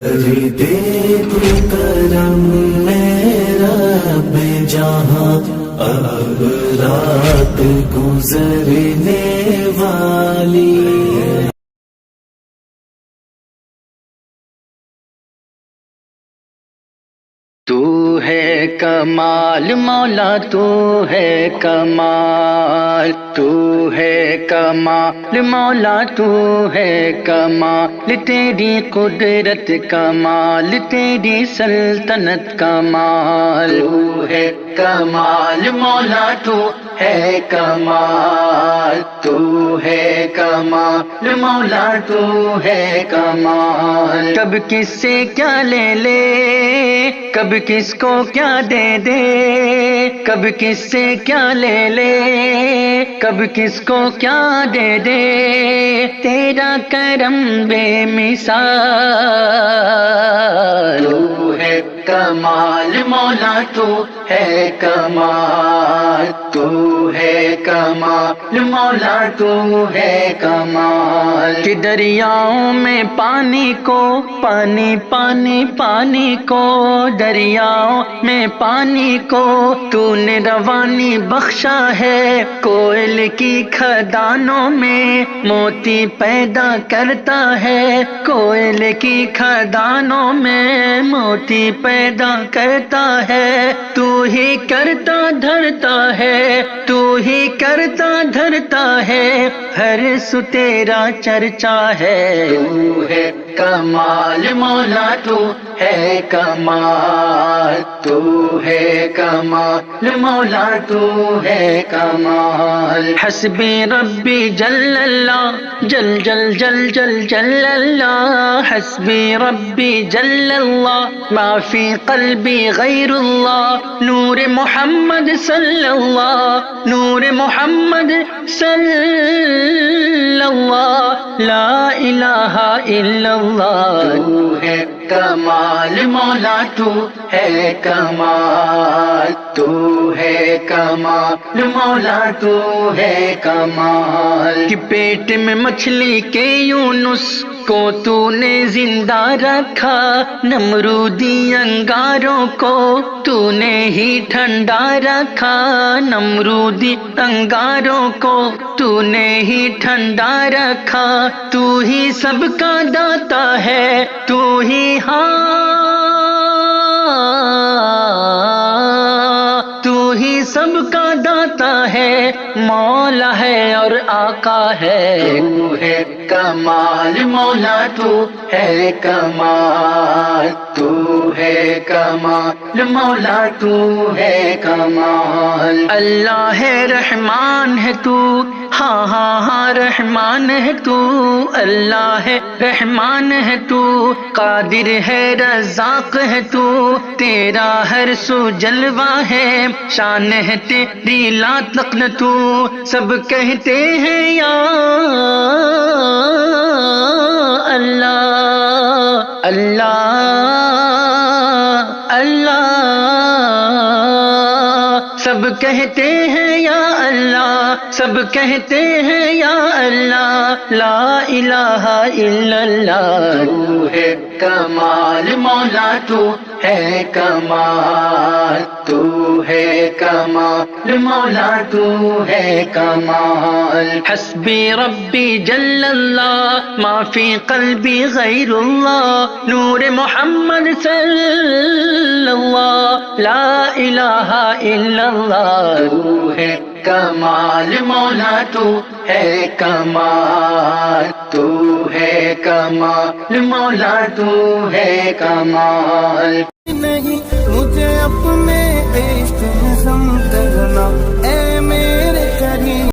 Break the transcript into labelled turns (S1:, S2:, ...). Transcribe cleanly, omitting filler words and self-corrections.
S1: دے تو کرم میرا بے جہاں اب رات گزرنے والی ہے۔
S2: تو ہے کمال مولا، تو ہے کمال، تو ہے کمال مولا، تو ہے کمال، تیری قدرت کمال، تیری سلطنت کمال، تو ہے کمال مولا، تو ہے کمال، تو ہے کمال مولا، تو ہے کمال۔ کب کس سے کیا لے لے، کب کس کو کیا دے دے، کب کس سے کیا لے لے، کب کس کو کیا دے دے، تیرا کرم بے مثال، تو ہے کمال مولا، تو ہے کمال، تو ہے کمال مولا، تو ہے کمال۔ کہ دریاؤں میں پانی کو، پانی پانی پانی کو، دریاؤں میں پانی کو تو نے روانی بخشا ہے، کوئل کی کھدانوں میں موتی پیدا کرتا ہے، کوئل کی کھدانوں میں موتی پیدا کرتا ہے، تو ہی کرتا دھرتا ہے، تو ہی کرتا دھرتا ہے، ہر سو تیرا چرچا ہے، تو ہے کمال مولا، تو ہے کمال، تو ہے کمال مولا، تو ہے کمال۔ حسبی ربی جل اللہ، جل جل جل جل جل اللہ، حسبی ربی جل اللہ، ما فی قلبی غیر اللہ، نور محمد صلی اللہ، نور محمد صلی اللہ، لا الہ الا اللہ، تو ہے کمال مولا، تو ہے کمال، تو ہے کمال مولا، تو ہے کمال۔ کہ پیٹ میں مچھلی کے یونس کو تو نے زندہ رکھا، نمرودی انگاروں کو تو نے ہی ٹھنڈا رکھا، نمرودی انگاروں کو تو نے ہی ٹھنڈا رکھا، تو ہی سب کا داتا ہے، تو ہی تو ہی سب کا داتا ہے، مولا ہے اور آقا ہے، تو ہے کمال مولا، تو ہے کمال، تو ہے کمال مولا، تو ہے کمال۔ اللہ ہے رحمان ہے تو، ہاں ہاں ہاں رحمان ہے تو، اللہ ہے رحمان ہے تو، قادر ہے رزاق ہے تو، تیرا ہر سو جلوہ ہے، شان ہے تیری لا تقن تو، سب کہتے ہیں یا اللہ اللہ اللہ، سب کہتے ہیں یا اللہ، سب کہتے ہیں یا اللہ، لا الہ الا اللہ، تو ہے کمال مولا، تو ہے کمال، تو ہے کمال مولا، تو ہے کمال۔ حسبی ربی جل اللہ، ما فی قلبی غیر اللہ، نور محمد صلی اللہ، لا الہ الا اللہ، تو ہے کمال مولا، تو ہے کمال، تو ہے کمال مولا، تو ہے کمال۔
S1: نہیں